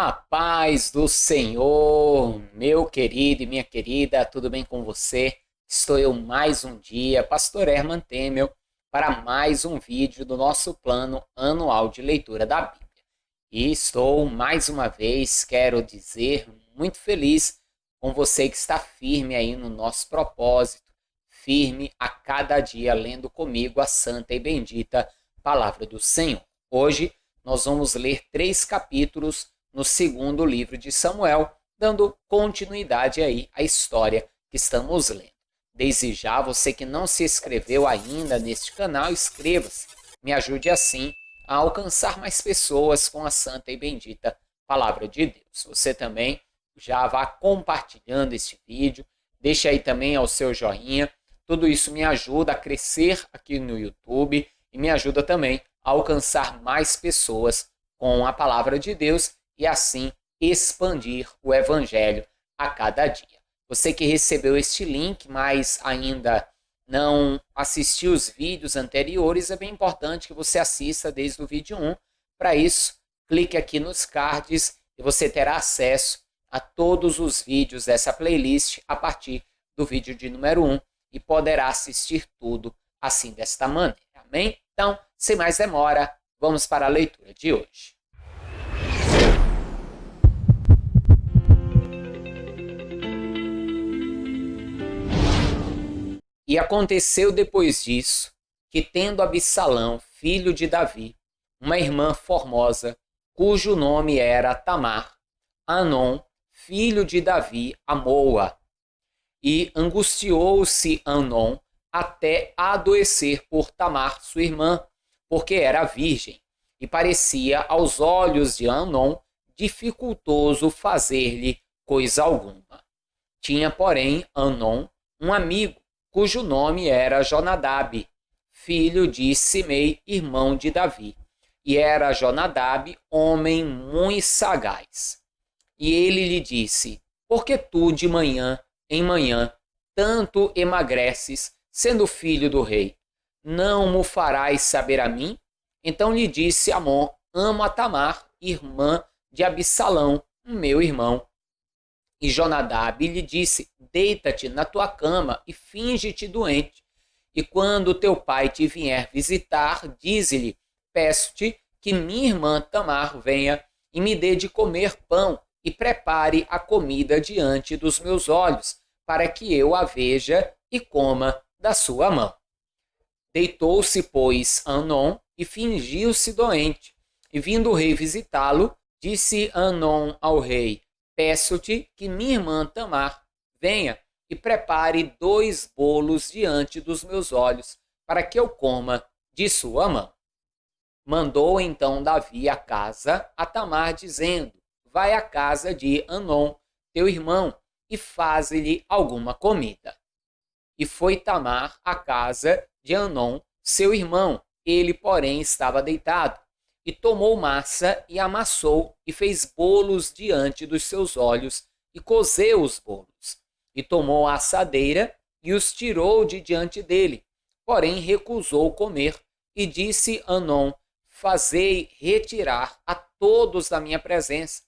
A paz do Senhor, meu querido e minha querida, tudo bem com você? Estou eu mais um dia, Pastor Herman Temel, para mais um vídeo do nosso plano anual de leitura da Bíblia. E estou mais uma vez, quero dizer, muito feliz com você que está firme aí no nosso propósito, firme a cada dia lendo comigo a santa e bendita palavra do Senhor. Hoje nós vamos ler 3 capítulos no segundo livro de Samuel, dando continuidade aí à história que estamos lendo. Desde já, você que não se inscreveu ainda neste canal, inscreva-se. Me ajude assim a alcançar mais pessoas com a santa e bendita palavra de Deus. Você também já vá compartilhando este vídeo, deixe aí também o seu joinha. Tudo isso me ajuda a crescer aqui no YouTube e me ajuda também a alcançar mais pessoas com a palavra de Deus e assim expandir o evangelho a cada dia. Você que recebeu este link, mas ainda não assistiu os vídeos anteriores, é bem importante que você assista desde o vídeo 1. Para isso, clique aqui nos cards e você terá acesso a todos os vídeos dessa playlist a partir do vídeo de número 1 e poderá assistir tudo assim desta maneira. Amém? Então, sem mais demora, vamos para a leitura de hoje. E aconteceu depois disso, que tendo Absalão, filho de Davi, uma irmã formosa, cujo nome era Tamar, Anon, filho de Davi, amou-a. E angustiou-se Anon até adoecer por Tamar, sua irmã, porque era virgem, e parecia aos olhos de Anon dificultoso fazer-lhe coisa alguma. Tinha, porém, Anon um amigo, cujo nome era Jonadab, filho de Simei, irmão de Davi. E era Jonadab homem muito sagaz. E ele lhe disse: por que tu de manhã em manhã tanto emagreces, sendo filho do rei? Não mo farás saber a mim? Então lhe disse Amon: amo a Tamar, irmã de Absalão, meu irmão. E Jonadab lhe disse: deita-te na tua cama e finge-te doente. E quando teu pai te vier visitar, dize-lhe: peço-te que minha irmã Tamar venha e me dê de comer pão e prepare a comida diante dos meus olhos, para que eu a veja e coma da sua mão. Deitou-se, pois, Anon e fingiu-se doente. E vindo o rei visitá-lo, disse Anon ao rei: peço-te que minha irmã Tamar venha e prepare 2 bolos diante dos meus olhos, para que eu coma de sua mão. Mandou então Davi a casa a Tamar, dizendo: vai à casa de Anon, teu irmão, e faze-lhe alguma comida. E foi Tamar à casa de Anon, seu irmão. Ele, porém, estava deitado. E tomou massa e amassou, e fez bolos diante dos seus olhos, e cozeu os bolos. E tomou a assadeira, e os tirou de diante dele. Porém recusou comer, e disse Anon: fazei retirar a todos da minha presença.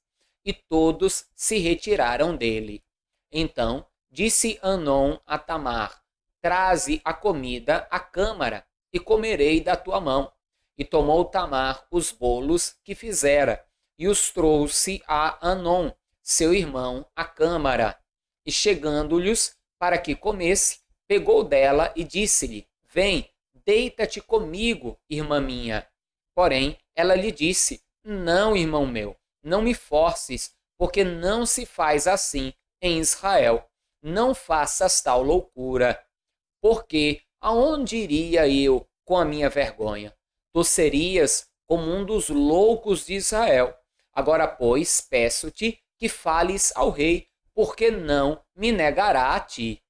E todos se retiraram dele. Então disse Anon a Tamar: traze a comida à câmara, e comerei da tua mão. E tomou Tamar os bolos que fizera, e os trouxe a Anon, seu irmão, à câmara. E chegando-lhes para que comesse, pegou dela e disse-lhe: vem, deita-te comigo, irmã minha. Porém, ela lhe disse: não, irmão meu, não me forces, porque não se faz assim em Israel. Não faças tal loucura, porque aonde iria eu com a minha vergonha? Tu serias como um dos loucos de Israel. Agora, pois, peço-te que fales ao rei, porque não me negará a ti.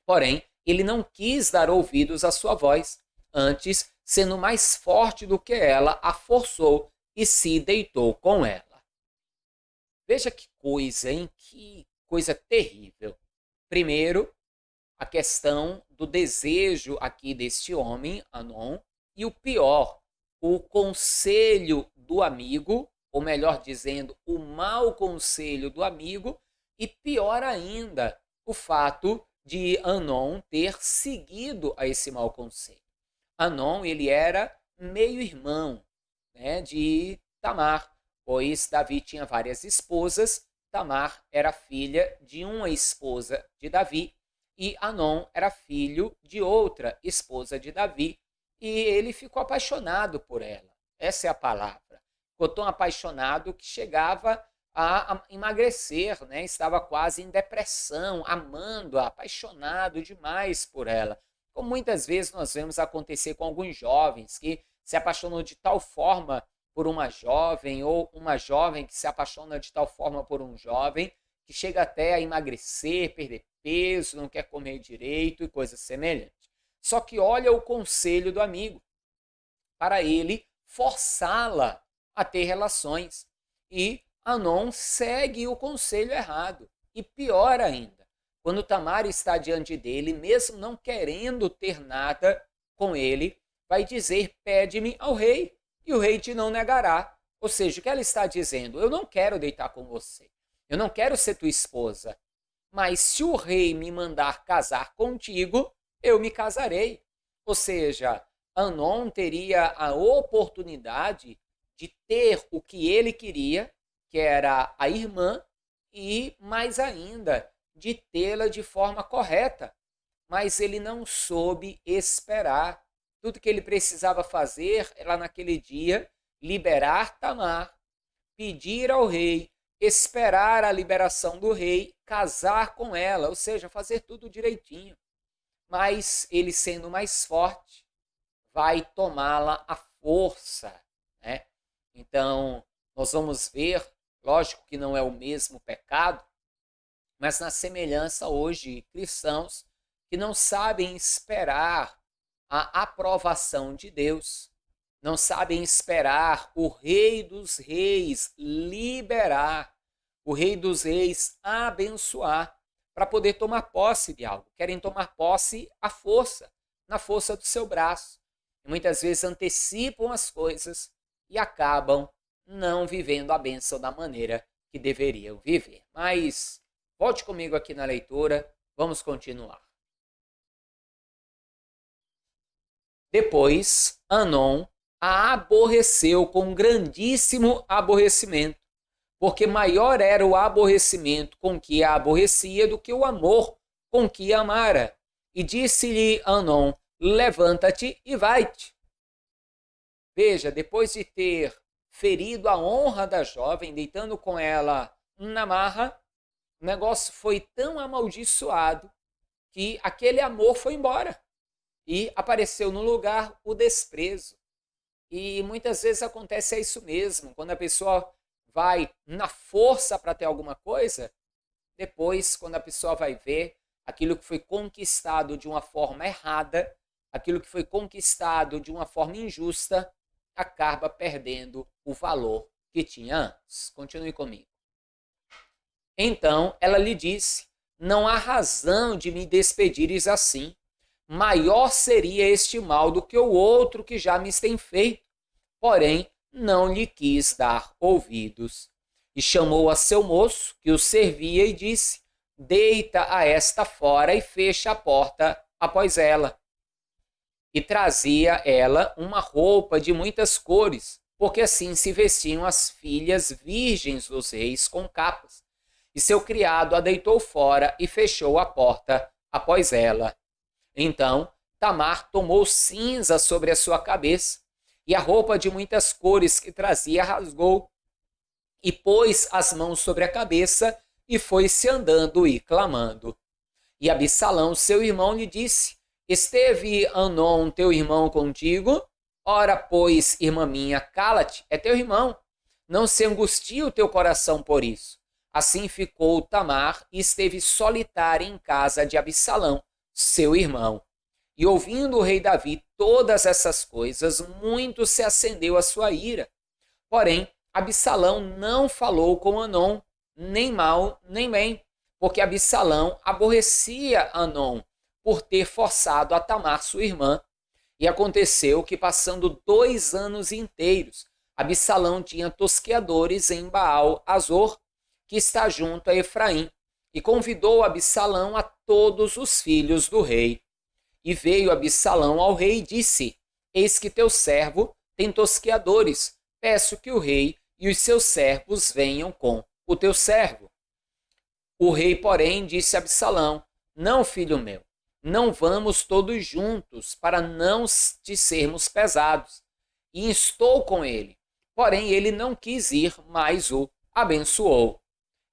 Porém, ele não quis dar ouvidos à sua voz. Antes, sendo mais forte do que ela, a forçou e se deitou com ela. Veja que coisa, hein? Que coisa terrível. Primeiro, a questão do desejo aqui deste homem, Anon, e o pior, o conselho do amigo ou melhor dizendo, o mau conselho do amigo, e pior ainda, o fato de Anon ter seguido a esse mau conselho. Anon, ele era meio-irmão, né, de Tamar, pois Davi tinha várias esposas, Tamar era filha de uma esposa de Davi, e Anon era filho de outra esposa de Davi, e ele ficou apaixonado por ela. Essa é a palavra. Ficou tão apaixonado que chegava a emagrecer, né? Estava quase em depressão, amando-a, apaixonado demais por ela. Como muitas vezes nós vemos acontecer com alguns jovens que se apaixonam de tal forma por uma jovem, ou uma jovem que se apaixona de tal forma por um jovem, que chega até a emagrecer, perder peso, não quer comer direito e coisas semelhantes. Só que olha o conselho do amigo, para ele forçá-la a ter relações. E Anon segue o conselho errado. E pior ainda, quando Tamar está diante dele, mesmo não querendo ter nada com ele, vai dizer: pede-me ao rei, e o rei te não negará. Ou seja, o que ela está dizendo? Eu não quero deitar com você, eu não quero ser tua esposa, mas se o rei me mandar casar contigo, eu me casarei. Ou seja, Anon teria a oportunidade de ter o que ele queria, que era a irmã, e mais ainda, de tê-la de forma correta. Mas ele não soube esperar. Tudo que ele precisava fazer era, naquele dia, liberar Tamar, pedir ao rei, esperar a liberação do rei, casar com ela, ou seja, fazer tudo direitinho. Mas ele, sendo mais forte, vai tomá-la à força, né? Então, nós vamos ver, lógico que não é o mesmo pecado, mas na semelhança hoje, cristãos que não sabem esperar a aprovação de Deus, não sabem esperar o Rei dos Reis liberar, o Rei dos Reis abençoar, para poder tomar posse de algo. Querem tomar posse à força, na força do seu braço. E muitas vezes antecipam as coisas e acabam não vivendo a bênção da maneira que deveriam viver. Mas volte comigo aqui na leitura, vamos continuar. Depois, Anon a aborreceu com grandíssimo aborrecimento, porque maior era o aborrecimento com que a aborrecia do que o amor com que a amara. E disse-lhe Anon: levanta-te e vai-te. Veja, depois de ter ferido a honra da jovem, deitando com ela na marra, o negócio foi tão amaldiçoado que aquele amor foi embora e apareceu no lugar o desprezo. E muitas vezes acontece isso mesmo, quando a pessoa vai na força para ter alguma coisa, depois, quando a pessoa vai ver aquilo que foi conquistado de uma forma errada, aquilo que foi conquistado de uma forma injusta, acaba perdendo o valor que tinha antes. Continue comigo. Então ela lhe disse: não há razão de me despedires assim. Maior seria este mal do que o outro que já me tem feito. Porém, não lhe quis dar ouvidos. E chamou a seu moço, que o servia, e disse: deita a esta fora e fecha a porta após ela. E trazia ela uma roupa de muitas cores, porque assim se vestiam as filhas virgens dos reis com capas. E seu criado a deitou fora e fechou a porta após ela. Então Tamar tomou cinza sobre a sua cabeça, e a roupa de muitas cores que trazia rasgou, e pôs as mãos sobre a cabeça, e foi-se andando e clamando. E Absalão, seu irmão, lhe disse: esteve Anon, teu irmão, contigo? Ora, pois, irmã minha, cala-te, é teu irmão. Não se angustie o teu coração por isso. Assim ficou Tamar e esteve solitária em casa de Absalão, seu irmão. E ouvindo o rei Davi todas essas coisas, muito se acendeu a sua ira. Porém, Absalão não falou com Anon, nem mal, nem bem, porque Absalão aborrecia Anon por ter forçado a Tamar, sua irmã. E aconteceu que, passando 2 anos inteiros, Absalão tinha tosqueadores em Baal-Azor, que está junto a Efraim, e convidou Absalão a todos os filhos do rei. E veio Absalão ao rei e disse: Eis que teu servo tem tosqueadores, peço que o rei e os seus servos venham com o teu servo. O rei, porém, disse a Absalão: Não, filho meu, não vamos todos juntos, para não te sermos pesados. E instou com ele, porém ele não quis ir, mas o abençoou.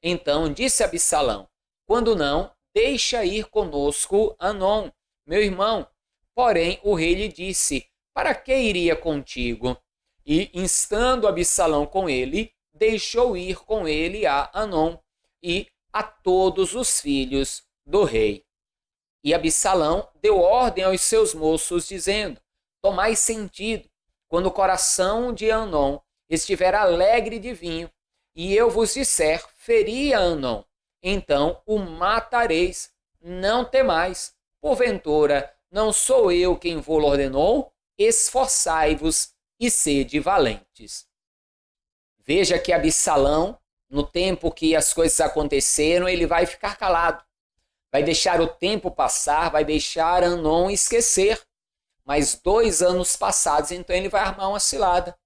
Então disse Absalão: Quando não, deixa ir conosco Anom, meu irmão. Porém o rei lhe disse: Para que iria contigo? E, instando Absalão com ele, deixou ir com ele a Anom e a todos os filhos do rei. E Absalão deu ordem aos seus moços, dizendo: Tomai sentido, quando o coração de Anom estiver alegre de vinho, e eu vos disser: feri a Anom, então o matareis. Não temais, porventura não sou eu quem vô-lo ordenou? Esforçai-vos e sede valentes. Veja que Absalão, no tempo que as coisas aconteceram, ele vai ficar calado. Vai deixar o tempo passar, vai deixar Anom esquecer. Mas 2 anos passados, então ele vai armar uma cilada.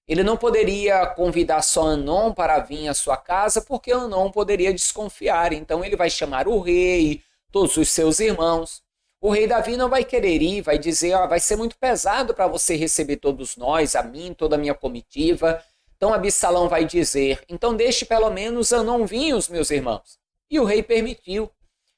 Ele não poderia convidar só Anom para vir à sua casa, porque Anom poderia desconfiar. Então ele vai chamar o rei, todos os seus irmãos. O rei Davi não vai querer ir, vai dizer: vai ser muito pesado para você receber todos nós, a mim, toda a minha comitiva. Então Absalão vai dizer: então deixe pelo menos Anom vir, os meus irmãos. E o rei permitiu.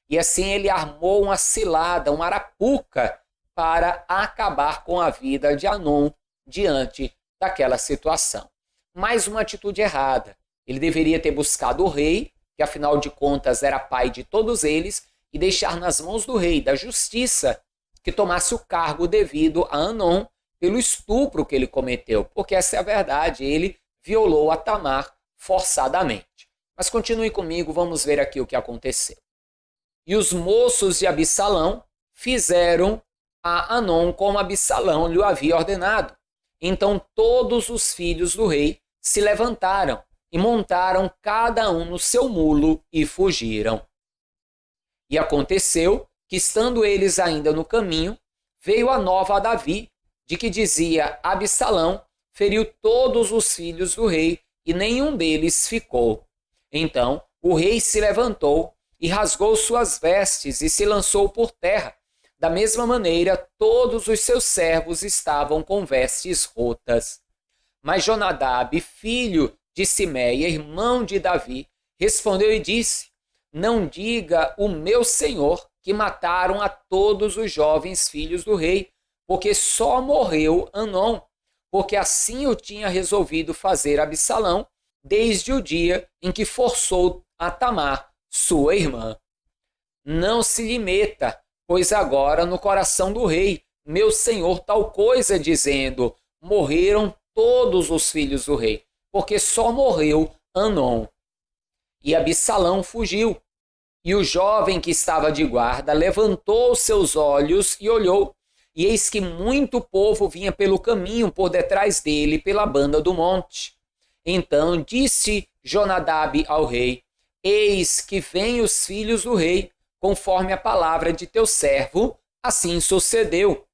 E assim ele armou uma cilada, uma arapuca, para acabar com a vida de Anom diante daquela situação. Mais uma atitude errada. Ele deveria ter buscado o rei, que afinal de contas era pai de todos eles, e deixar nas mãos do rei, da justiça, que tomasse o cargo devido a Anom pelo estupro que ele cometeu. Porque essa é a verdade, ele violou a Tamar forçadamente. Mas continue comigo, vamos ver aqui o que aconteceu. E os moços de Absalão fizeram a Anom como Absalão lhe havia ordenado. Então todos os filhos do rei se levantaram e montaram cada um no seu mulo e fugiram. E aconteceu que, estando eles ainda no caminho, veio a nova a Davi, de que dizia: Absalão feriu todos os filhos do rei e nenhum deles ficou. Então o rei se levantou e rasgou suas vestes e se lançou por terra. Da mesma maneira, todos os seus servos estavam com vestes rotas. Mas Jonadab, filho de Simeia, irmão de Davi, respondeu e disse: Não diga o meu senhor que mataram a todos os jovens filhos do rei, porque só morreu Anom, porque assim o tinha resolvido fazer Absalão, desde o dia em que forçou a Tamar, sua irmã. Não se lhe meta, pois agora no coração do rei, meu senhor, tal coisa, dizendo: morreram todos os filhos do rei, porque só morreu Anom. E Absalão fugiu. E o jovem que estava de guarda levantou seus olhos e olhou, e eis que muito povo vinha pelo caminho por detrás dele, pela banda do monte. Então disse Jonadab ao rei: Eis que vêm os filhos do rei, conforme a palavra de teu servo. Assim sucedeu.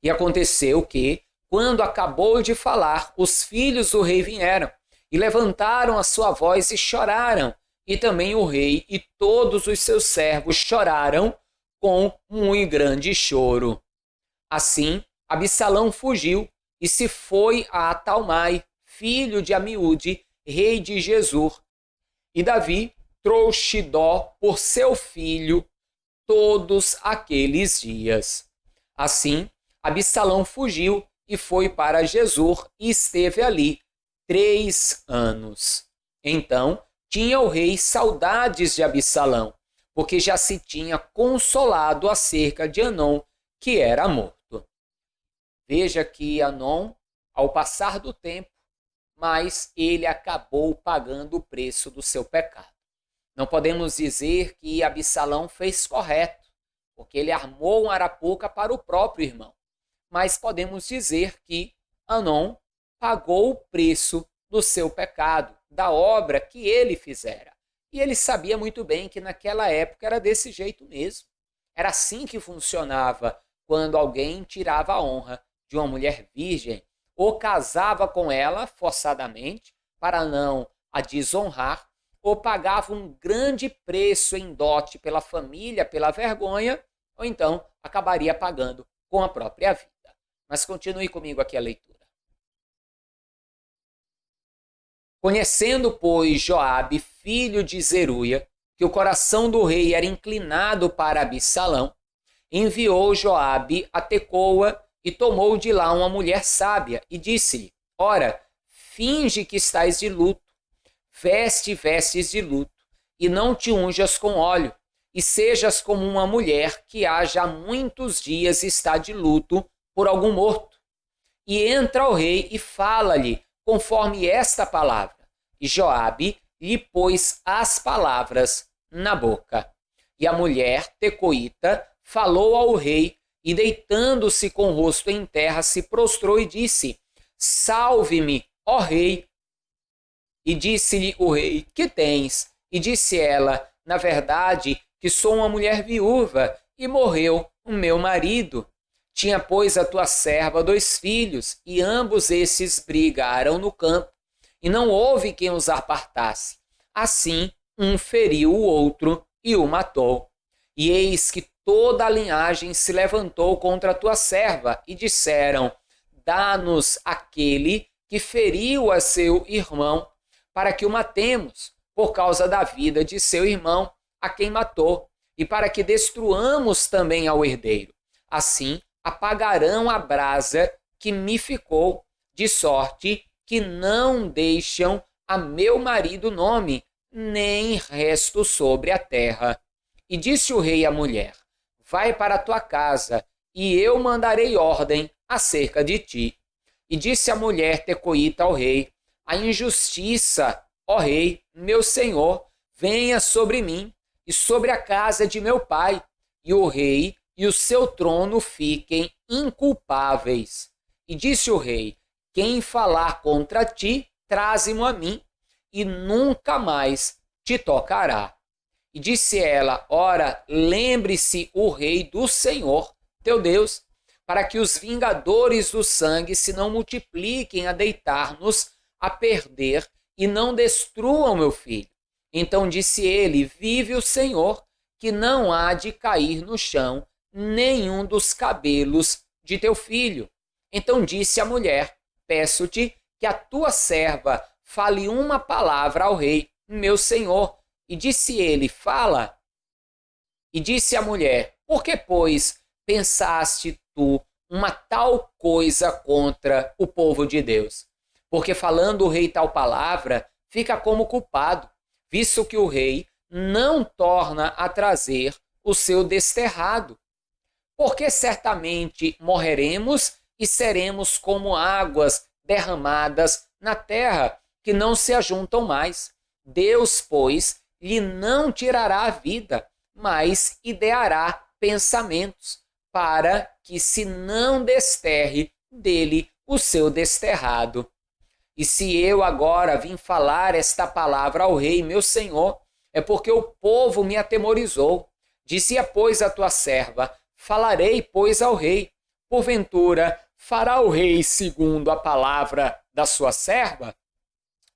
E aconteceu que, quando acabou de falar, os filhos do rei vieram, e levantaram a sua voz e choraram. E também o rei e todos os seus servos choraram com muito grande choro. Assim, Absalão fugiu e se foi a Talmai, filho de Amiúde, rei de Gesur. E Davi trouxe Dó por seu filho todos aqueles dias. Assim, Absalão fugiu e foi para Gesur e esteve ali 3 anos. Então, tinha o rei saudades de Absalão, porque já se tinha consolado acerca de Anom, que era morto. Veja que Anom, ao passar do tempo, mas ele acabou pagando o preço do seu pecado. Não podemos dizer que Absalão fez correto, porque ele armou uma arapuca para o próprio irmão. Mas podemos dizer que Anom pagou o preço do seu pecado, da obra que ele fizera. E ele sabia muito bem que naquela época era desse jeito mesmo. Era assim que funcionava quando alguém tirava a honra de uma mulher virgem ou casava com ela forçadamente para não a desonrar, ou pagava um grande preço em dote pela família, pela vergonha, ou então acabaria pagando com a própria vida. Mas continue comigo aqui a leitura. Conhecendo, pois, Joabe, filho de Zeruia, que o coração do rei era inclinado para Absalão, enviou Joabe a Tecoa e tomou de lá uma mulher sábia e disse-lhe: Ora, finge que estás de luto, veste vestes de luto, e não te unjas com óleo, e sejas como uma mulher que há já muitos dias está de luto por algum morto. E entra ao rei e fala-lhe conforme esta palavra. E Joabe lhe pôs as palavras na boca. E a mulher tecoíta falou ao rei, e deitando-se com o rosto em terra, se prostrou e disse: Salve-me, ó rei. E disse-lhe o rei: Que tens? E disse ela: Na verdade, que sou uma mulher viúva, e morreu o meu marido. Tinha, pois, a tua serva 2 filhos, e ambos esses brigaram no campo, e não houve quem os apartasse. Assim, um feriu o outro e o matou. E eis que toda a linhagem se levantou contra a tua serva, e disseram: Dá-nos aquele que feriu a seu irmão, para que o matemos, por causa da vida de seu irmão, a quem matou, e para que destruamos também ao herdeiro. Assim, apagarão a brasa que me ficou, de sorte que não deixam a meu marido nome, nem resto sobre a terra. E disse o rei à mulher: Vai para a tua casa, e eu mandarei ordem acerca de ti. E disse a mulher tecoíta ao rei: A injustiça, ó rei, meu senhor, venha sobre mim e sobre a casa de meu pai, e o rei e o seu trono fiquem inculpáveis. E disse o rei: Quem falar contra ti, traze-mo a mim, e nunca mais te tocará. E disse ela: Ora, lembre-se o rei do Senhor, teu Deus, para que os vingadores do sangue se não multipliquem a deitar-nos a perder e não destruam meu filho. Então disse ele: Vive o Senhor, que não há de cair no chão nenhum dos cabelos de teu filho. Então disse a mulher: Peço-te que a tua serva fale uma palavra ao rei, meu senhor. E disse ele: Fala. E disse a mulher: Por que, pois, pensaste tu uma tal coisa contra o povo de Deus? Porque falando o rei tal palavra, fica como culpado, visto que o rei não torna a trazer o seu desterrado. Porque certamente morreremos e seremos como águas derramadas na terra, que não se ajuntam mais. Deus, pois, lhe não tirará a vida, mas ideará pensamentos, para que se não desterre dele o seu desterrado. E se eu agora vim falar esta palavra ao rei, meu senhor, é porque o povo me atemorizou. Dizia, pois, a tua serva: Falarei, pois, ao rei. Porventura, fará o rei segundo a palavra da sua serva?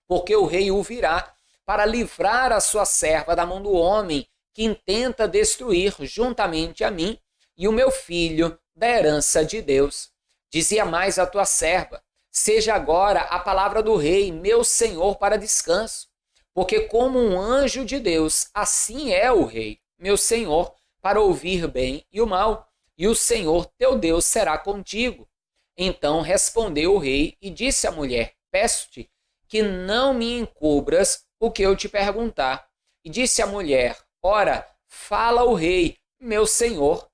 Porque o rei o virá para livrar a sua serva da mão do homem que intenta destruir juntamente a mim e o meu filho da herança de Deus. Dizia mais a tua serva: Seja agora a palavra do rei, meu senhor, para descanso. Porque como um anjo de Deus, assim é o rei, meu senhor, para ouvir bem e o mal, e o Senhor teu Deus será contigo. Então respondeu o rei e disse à mulher: Peço-te que não me encubras o que eu te perguntar. E disse a mulher: Ora, fala o rei, meu senhor.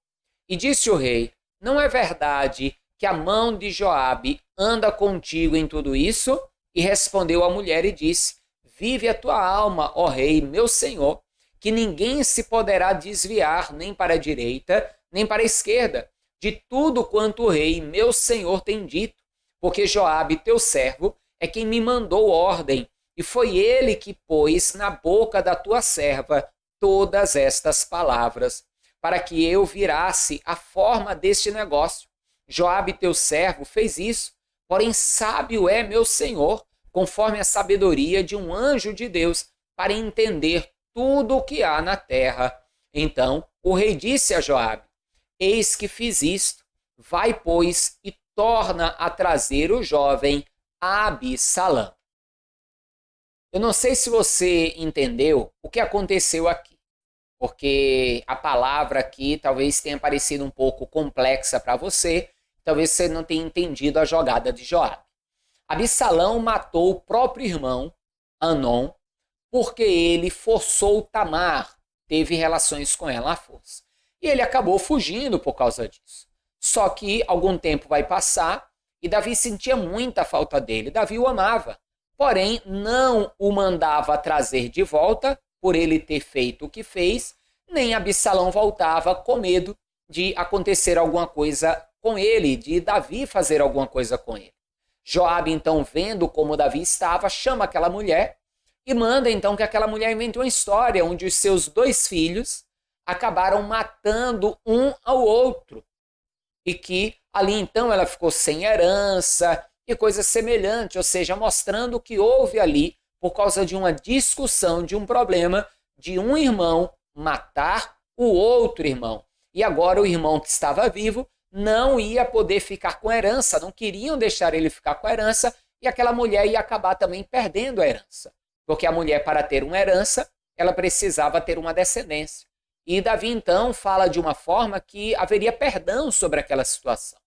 E disse o rei: Não é verdade que a mão de Joabe anda contigo em tudo isso? E respondeu a mulher e disse: Vive a tua alma, ó rei, meu senhor, que ninguém se poderá desviar nem para a direita, nem para a esquerda, de tudo quanto o rei, meu senhor, tem dito, porque Joabe, teu servo, é quem me mandou ordem, e foi ele que pôs na boca da tua serva todas estas palavras, para que eu virasse a forma deste negócio. Joabe, teu servo, fez isso, porém sábio é meu senhor, conforme a sabedoria de um anjo de Deus, para entender tudo o que há na terra. Então o rei disse a Joabe: eis que fiz isto, vai, pois, e torna a trazer o jovem Absalão. Eu não sei se você entendeu o que aconteceu aqui, porque a palavra aqui talvez tenha parecido um pouco complexa para você, talvez você não tenha entendido a jogada de Joabe. Absalão matou o próprio irmão, Anon, porque ele forçou Tamar, teve relações com ela à força. E ele acabou fugindo por causa disso. Só que algum tempo vai passar e Davi sentia muita falta dele. Davi o amava, porém não o mandava trazer de volta por ele ter feito o que fez, nem Absalão voltava com medo de acontecer alguma coisa com ele, de Davi fazer alguma coisa com ele. Joabe, então, vendo como Davi estava, chama aquela mulher e manda, então, que aquela mulher invente uma história onde os seus 2 filhos acabaram matando um ao outro e que ali, então, ela ficou sem herança e coisas semelhantes, ou seja, mostrando que houve ali, por causa de uma discussão, de um problema, de um irmão matar o outro irmão. E agora o irmão que estava vivo não ia poder ficar com a herança, não queriam deixar ele ficar com a herança, e aquela mulher ia acabar também perdendo a herança. Porque a mulher, para ter uma herança, ela precisava ter uma descendência. E Davi, então, fala de uma forma que haveria perdão sobre aquela situação.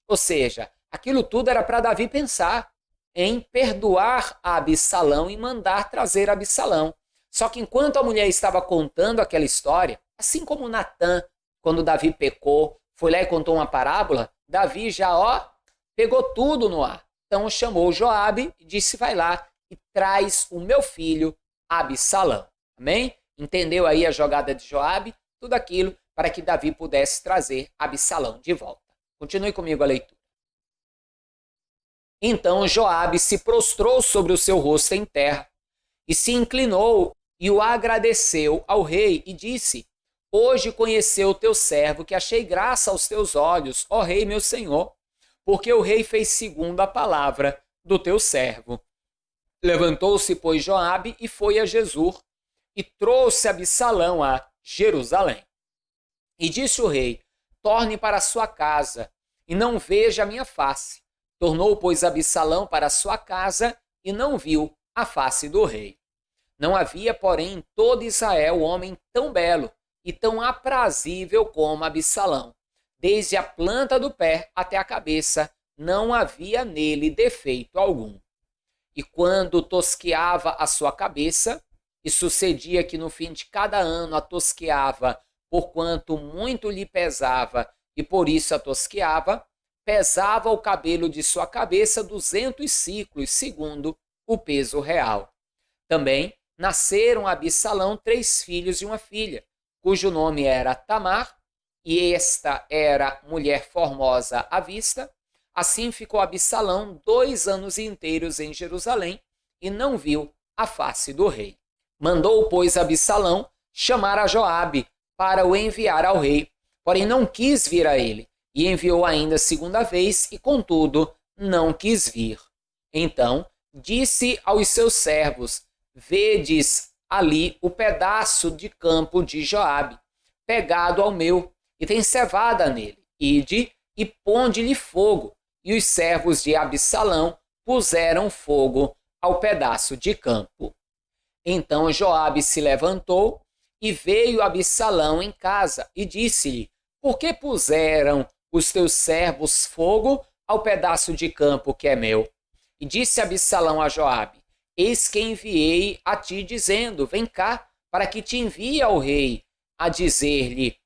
Ou seja, aquilo tudo era para Davi pensar em perdoar a Absalão e mandar trazer Absalão. Só que enquanto a mulher estava contando aquela história, assim como Natã, quando Davi pecou, foi lá e contou uma parábola, Davi já, pegou tudo no ar. Então chamou Joabe e disse: vai lá e traz o meu filho Absalão. Amém? Entendeu aí a jogada de Joabe? Tudo aquilo para que Davi pudesse trazer Absalão de volta. Continue comigo a leitura. Então Joabe se prostrou sobre o seu rosto em terra e se inclinou e o agradeceu ao rei e disse: hoje conheceu o teu servo, que achei graça aos teus olhos, ó rei meu senhor, porque o rei fez segundo a palavra do teu servo. Levantou-se, pois, Joabe e foi a Jesur, e trouxe Absalão a Jerusalém. E disse o rei: torne para a sua casa, e não veja a minha face. Tornou, pois, Absalão para a sua casa, e não viu a face do rei. Não havia, porém, em todo Israel homem tão belo e tão aprazível como Absalão. Desde a planta do pé até a cabeça, não havia nele defeito algum. E quando tosqueava a sua cabeça, e sucedia que no fim de cada ano a tosqueava, porquanto muito lhe pesava, e por isso a tosqueava, pesava o cabelo de sua cabeça 200 siclos, segundo o peso real. Também nasceram a Absalão 3 filhos e uma filha, cujo nome era Tamar, e esta era mulher formosa à vista. Assim ficou Absalão 2 anos inteiros em Jerusalém, e não viu a face do rei. Mandou, pois, Absalão chamar a Joabe para o enviar ao rei, porém não quis vir a ele, e enviou ainda 2ª vez, e contudo não quis vir. Então disse aos seus servos: vedes ali o pedaço de campo de Joabe, pegado ao meu, e tem cevada nele. Ide e ponde-lhe fogo. E os servos de Absalão puseram fogo ao pedaço de campo. Então Joabe se levantou e veio Absalão em casa e disse-lhe: por que puseram os teus servos fogo ao pedaço de campo que é meu? E disse Absalão a Joabe: eis que enviei a ti dizendo: vem cá, para que te envie ao rei, a dizer-lhe: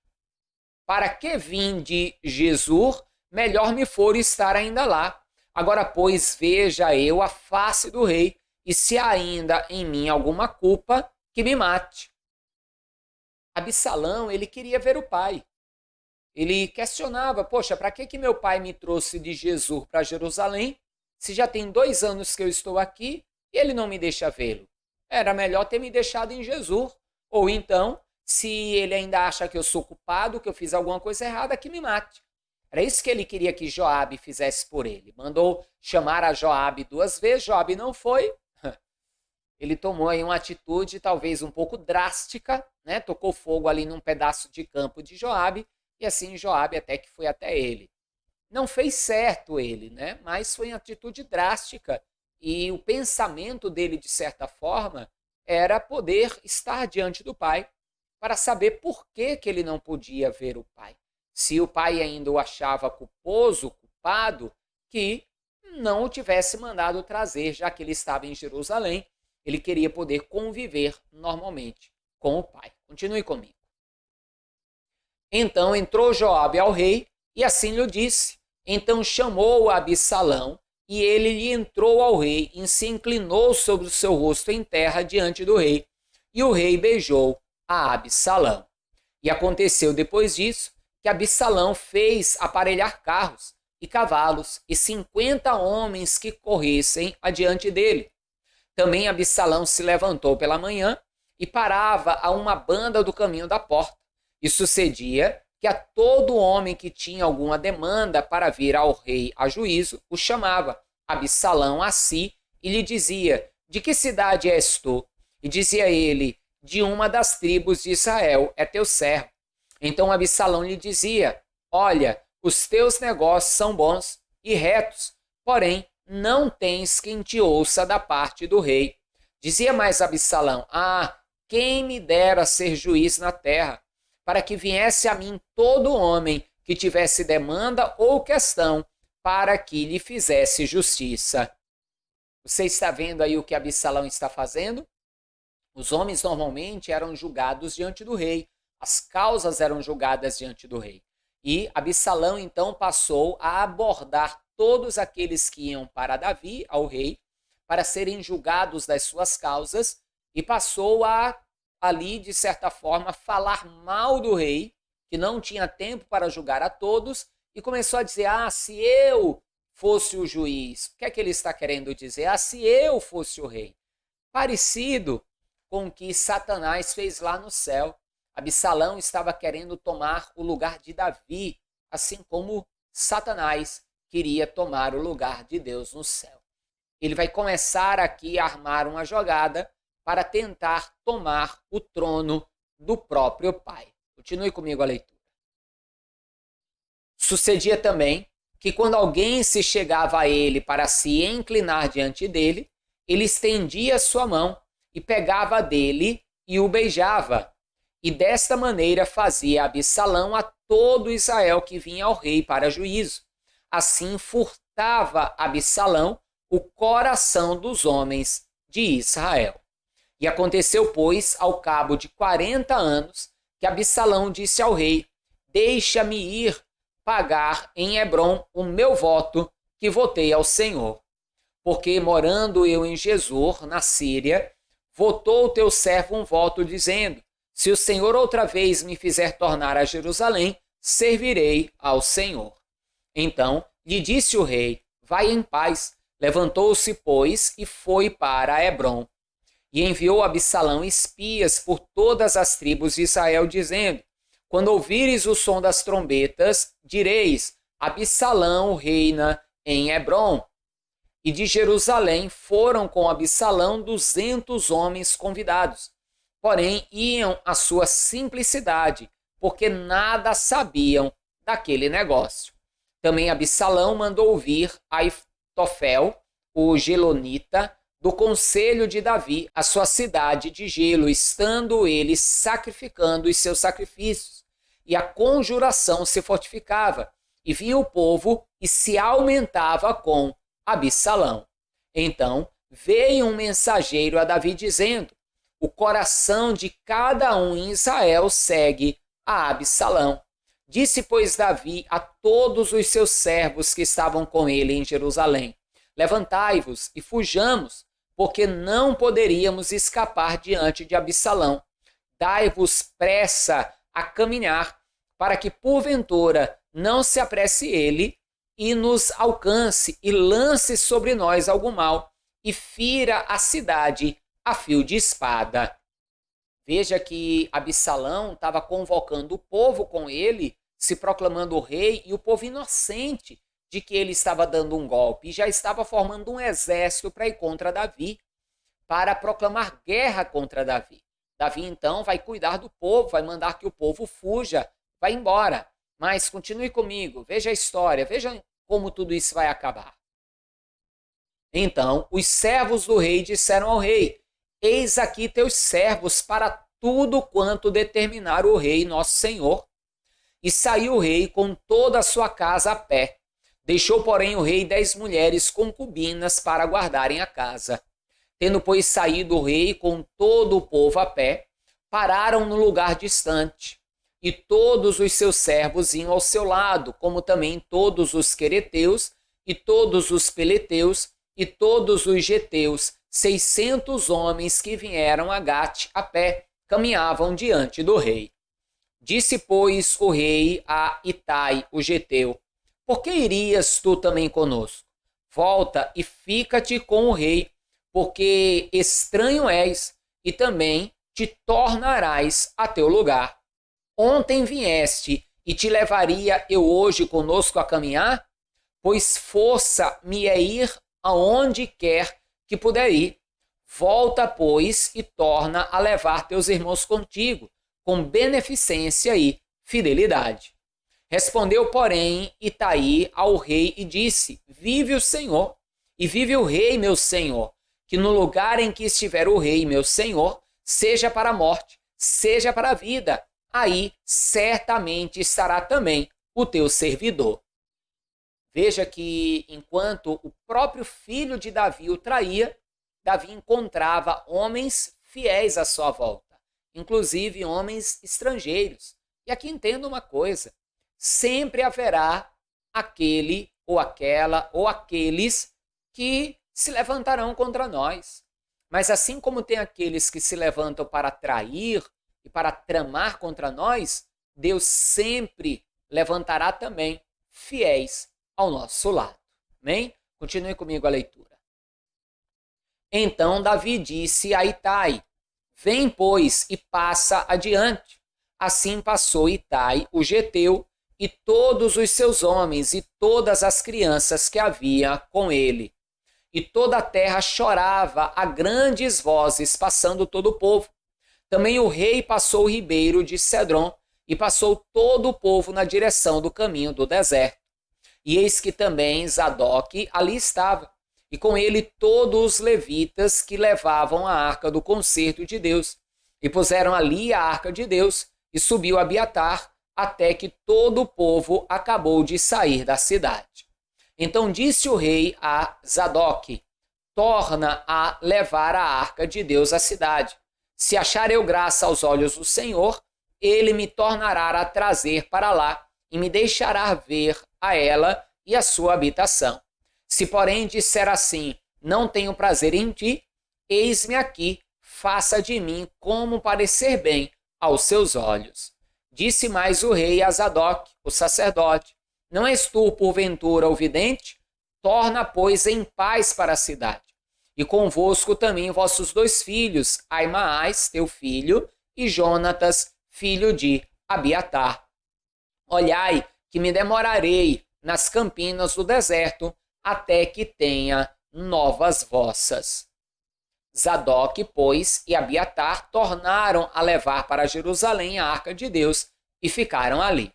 para que vim de Jesur, melhor me for estar ainda lá. Agora, pois, veja eu a face do rei, e se há ainda em mim alguma culpa, que me mate. Absalão, ele queria ver o pai. Ele questionava: poxa, para que meu pai me trouxe de Jesur para Jerusalém, se já tem 2 anos que eu estou aqui e ele não me deixa vê-lo? Era melhor ter me deixado em Jesus. Ou então, se ele ainda acha que eu sou culpado, que eu fiz alguma coisa errada, que me mate. Era isso que ele queria que Joabe fizesse por ele. Mandou chamar a Joabe 2 vezes, Joabe não foi. Ele tomou aí uma atitude talvez um pouco drástica, né? Tocou fogo ali num pedaço de campo de Joabe, e assim Joabe até que foi até ele. Não fez certo ele, né? Mas foi uma atitude drástica, e o pensamento dele, de certa forma, era poder estar diante do pai para saber por que ele não podia ver o pai. Se o pai ainda o achava culposo, culpado, que não o tivesse mandado trazer, já que ele estava em Jerusalém, ele queria poder conviver normalmente com o pai. Continue comigo. Então entrou Joabe ao rei e assim lhe disse. Então chamou Absalão e ele lhe entrou ao rei e se inclinou sobre o seu rosto em terra diante do rei. E o rei beijou a Absalão. E aconteceu depois disso que Absalão fez aparelhar carros e cavalos e 50 homens que corressem adiante dele. Também Absalão se levantou pela manhã e parava a uma banda do caminho da porta. E sucedia que a todo homem que tinha alguma demanda para vir ao rei a juízo, o chamava Absalão a si e lhe dizia: de que cidade és tu? E dizia ele: de uma das tribos de Israel, é teu servo. Então Absalão lhe dizia: olha, os teus negócios são bons e retos, porém não tens quem te ouça da parte do rei. Dizia mais Absalão: quem me dera ser juiz na terra, para que viesse a mim todo homem que tivesse demanda ou questão, para que lhe fizesse justiça. Você está vendo aí o que Absalão está fazendo? Os homens normalmente eram julgados diante do rei, as causas eram julgadas diante do rei. E Absalão então passou a abordar todos aqueles que iam para Davi, ao rei, para serem julgados das suas causas, e passou a, ali, de certa forma, falar mal do rei, que não tinha tempo para julgar a todos, e começou a dizer: se eu fosse o juiz. O que é que ele está querendo dizer? Se eu fosse o rei. Parecido com o que Satanás fez lá no céu. Absalão estava querendo tomar o lugar de Davi, assim como Satanás queria tomar o lugar de Deus no céu. Ele vai começar aqui a armar uma jogada para tentar tomar o trono do próprio pai. Continue comigo a leitura. Sucedia também que quando alguém se chegava a ele para se inclinar diante dele, ele estendia sua mão e pegava dele e o beijava. E desta maneira fazia Absalão a todo Israel que vinha ao rei para juízo. Assim furtava Absalão o coração dos homens de Israel. E aconteceu, pois, ao cabo de 40 anos, que Absalão disse ao rei: deixa-me ir pagar em Hebrom o meu voto que votei ao Senhor. Porque, morando eu em Gesur, na Síria, votou o teu servo um voto, dizendo: se o Senhor outra vez me fizer tornar a Jerusalém, servirei ao Senhor. Então lhe disse o rei: vai em paz. Levantou-se, pois, e foi para Hebrom. E enviou Absalão espias por todas as tribos de Israel, dizendo: quando ouvires o som das trombetas, direis: Absalão reina em Hebrom. E de Jerusalém foram com Absalão 200 homens convidados. Porém, iam à sua simplicidade, porque nada sabiam daquele negócio. Também Absalão mandou vir Aitofel, o gelonita, do conselho de Davi, a sua cidade de Gelo, estando ele sacrificando os seus sacrifícios. E a conjuração se fortificava, e vinha o povo e se aumentava com Absalão. Então veio um mensageiro a Davi dizendo: o coração de cada um em Israel segue a Absalão. Disse, pois, Davi a todos os seus servos que estavam com ele em Jerusalém: levantai-vos e fujamos, porque não poderíamos escapar diante de Absalão. Dai-vos pressa a caminhar, para que porventura não se apresse ele e nos alcance e lance sobre nós algum mal e fira a cidade a fio de espada. Veja que Absalão estava convocando o povo com ele, se proclamando o rei, e o povo inocente de que ele estava dando um golpe e já estava formando um exército para ir contra Davi, para proclamar guerra contra Davi. Davi então vai cuidar do povo, vai mandar que o povo fuja, vai embora. Mas continue comigo, veja a história, veja como tudo isso vai acabar. Então os servos do rei disseram ao rei: eis aqui teus servos para tudo quanto determinar o rei nosso senhor. E saiu o rei com toda a sua casa a pé. Deixou, porém, o rei 10 mulheres concubinas para guardarem a casa. Tendo, pois, saído o rei com todo o povo a pé, pararam no lugar distante. E todos os seus servos iam ao seu lado, como também todos os quereteus, e todos os peleteus, e todos os geteus, 600 homens que vieram a Gate a pé, caminhavam diante do rei. Disse, pois, o rei a Itai, o geteu: por que irias tu também conosco? Volta e fica-te com o rei, porque estranho és, e também te tornarás a teu lugar. Ontem vieste, e te levaria eu hoje conosco a caminhar? Pois força me é ir aonde quer que puder ir. Volta, pois, e torna a levar teus irmãos contigo, com beneficência e fidelidade. Respondeu, porém, Itai ao rei e disse: vive o Senhor, e vive o rei, meu senhor, que no lugar em que estiver o rei, meu senhor, seja para a morte, seja para a vida, aí certamente estará também o teu servidor. Veja que, enquanto o próprio filho de Davi o traía, Davi encontrava homens fiéis à sua volta, inclusive homens estrangeiros. E aqui entenda uma coisa: sempre haverá aquele ou aquela ou aqueles que se levantarão contra nós. Mas assim como tem aqueles que se levantam para trair e para tramar contra nós, Deus sempre levantará também fiéis ao nosso lado. Amém? Continue comigo a leitura. Então Davi disse a Itai: vem, pois, e passa adiante. Assim passou Itai, o geteu, e todos os seus homens e todas as crianças que havia com ele. E toda a terra chorava a grandes vozes, passando todo o povo. Também o rei passou o ribeiro de Cedron, e passou todo o povo na direção do caminho do deserto. E eis que também Zadok ali estava, e com ele todos os levitas que levavam a arca do concerto de Deus. E puseram ali a arca de Deus, e subiu Abiatar, até que todo o povo acabou de sair da cidade. Então disse o rei a Zadok: torna a levar a arca de Deus à cidade. Se achar eu graça aos olhos do Senhor, ele me tornará a trazer para lá, e me deixará ver a ela e a sua habitação. Se, porém, disser assim: não tenho prazer em ti, eis-me aqui, faça de mim como parecer bem aos seus olhos. Disse mais o rei a Zadok, o sacerdote: não és tu, porventura, o vidente? Torna, pois, em paz para a cidade. E convosco também vossos 2 filhos, Aimaas, teu filho, e Jonatas, filho de Abiatar. Olhai, que me demorarei nas campinas do deserto, até que tenha novas vossas. Zadok, pois, e Abiatar tornaram a levar para Jerusalém a arca de Deus, e ficaram ali.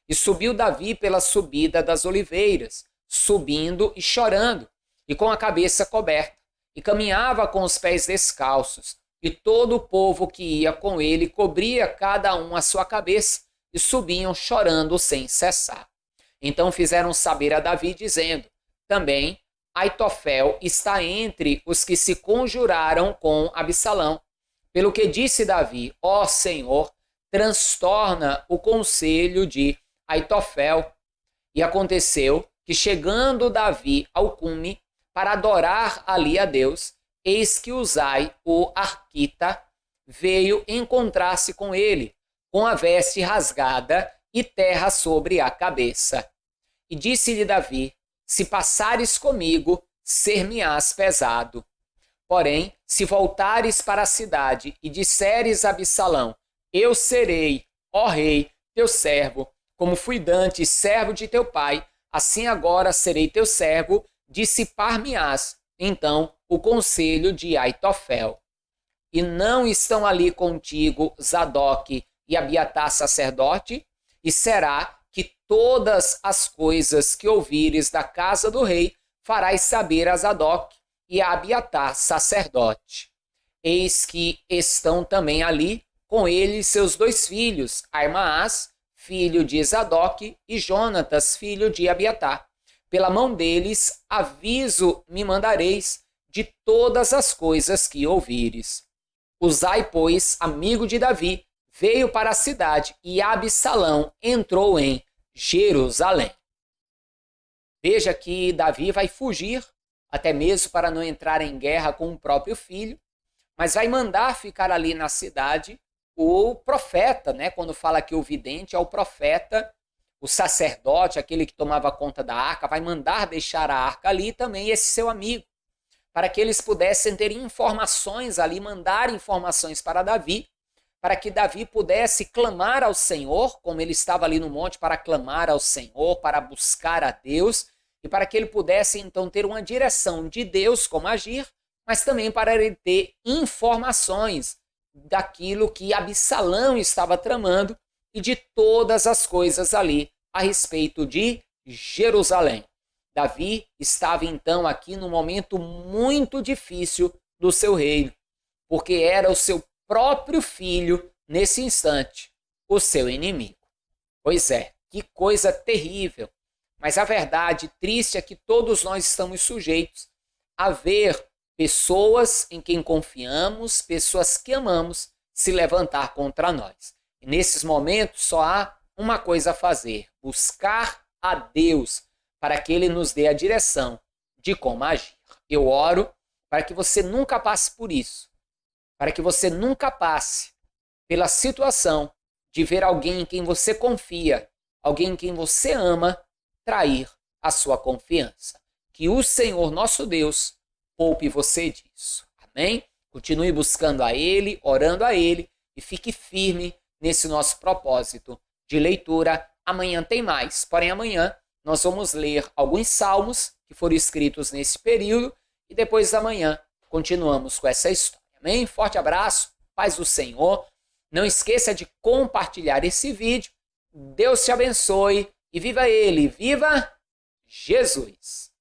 E subiu Davi pela subida das oliveiras, subindo e chorando, e com a cabeça coberta, e caminhava com os pés descalços, e todo o povo que ia com ele cobria cada um a sua cabeça, e subiam chorando sem cessar. Então fizeram saber a Davi, dizendo: também Aitofel está entre os que se conjuraram com Absalão. Pelo que disse Davi: ó Senhor, transtorna o conselho de Aitofel. E aconteceu que, chegando Davi ao cume para adorar ali a Deus, eis que Uzai, o arquita, veio encontrar-se com ele, com a veste rasgada e terra sobre a cabeça. E disse-lhe Davi: se passares comigo, ser-me-ás pesado. Porém, se voltares para a cidade e disseres a Absalão: eu serei, ó rei, teu servo, como fui dantes servo de teu pai, assim agora serei teu servo, dissipar-me-ás então o conselho de Aitofel. E não estão ali contigo Zadoque e Abiatar sacerdote? E será que todas as coisas que ouvires da casa do rei farás saber a Zadoque e a Abiatar sacerdote. Eis que estão também ali com ele seus 2 filhos, Armaás, filho de Zadoque, e Jonatas, filho de Abiatar. Pela mão deles aviso me mandareis de todas as coisas que ouvires. Uzai, pois, amigo de Davi, veio para a cidade e Absalão entrou em Jerusalém. Veja que Davi vai fugir, até mesmo para não entrar em guerra com o próprio filho, mas vai mandar ficar ali na cidade o profeta, né? Quando fala que o vidente é o profeta, o sacerdote, aquele que tomava conta da arca, vai mandar deixar a arca ali também esse seu amigo, para que eles pudessem ter informações ali, mandar informações para Davi, para que Davi pudesse clamar ao Senhor, como ele estava ali no monte para clamar ao Senhor, para buscar a Deus, e para que ele pudesse então ter uma direção de Deus como agir, mas também para ele ter informações daquilo que Absalão estava tramando e de todas as coisas ali a respeito de Jerusalém. Davi estava então aqui num momento muito difícil do seu reino, porque era o seu próprio filho, nesse instante, o seu inimigo. Pois é, que coisa terrível. Mas a verdade triste é que todos nós estamos sujeitos a ver pessoas em quem confiamos, pessoas que amamos, se levantar contra nós. E nesses momentos só há uma coisa a fazer: buscar a Deus, para que Ele nos dê a direção de como agir. Eu oro para que você nunca passe por isso, para que você nunca passe pela situação de ver alguém em quem você confia, alguém em quem você ama, trair a sua confiança. Que o Senhor nosso Deus poupe você disso. Amém? Continue buscando a Ele, orando a Ele e fique firme nesse nosso propósito de leitura. Amanhã tem mais, porém amanhã nós vamos ler alguns salmos que foram escritos nesse período e depois da manhã continuamos com essa história. Amém? Forte abraço, paz do Senhor. Não esqueça de compartilhar esse vídeo. Deus te abençoe e viva Ele, viva Jesus!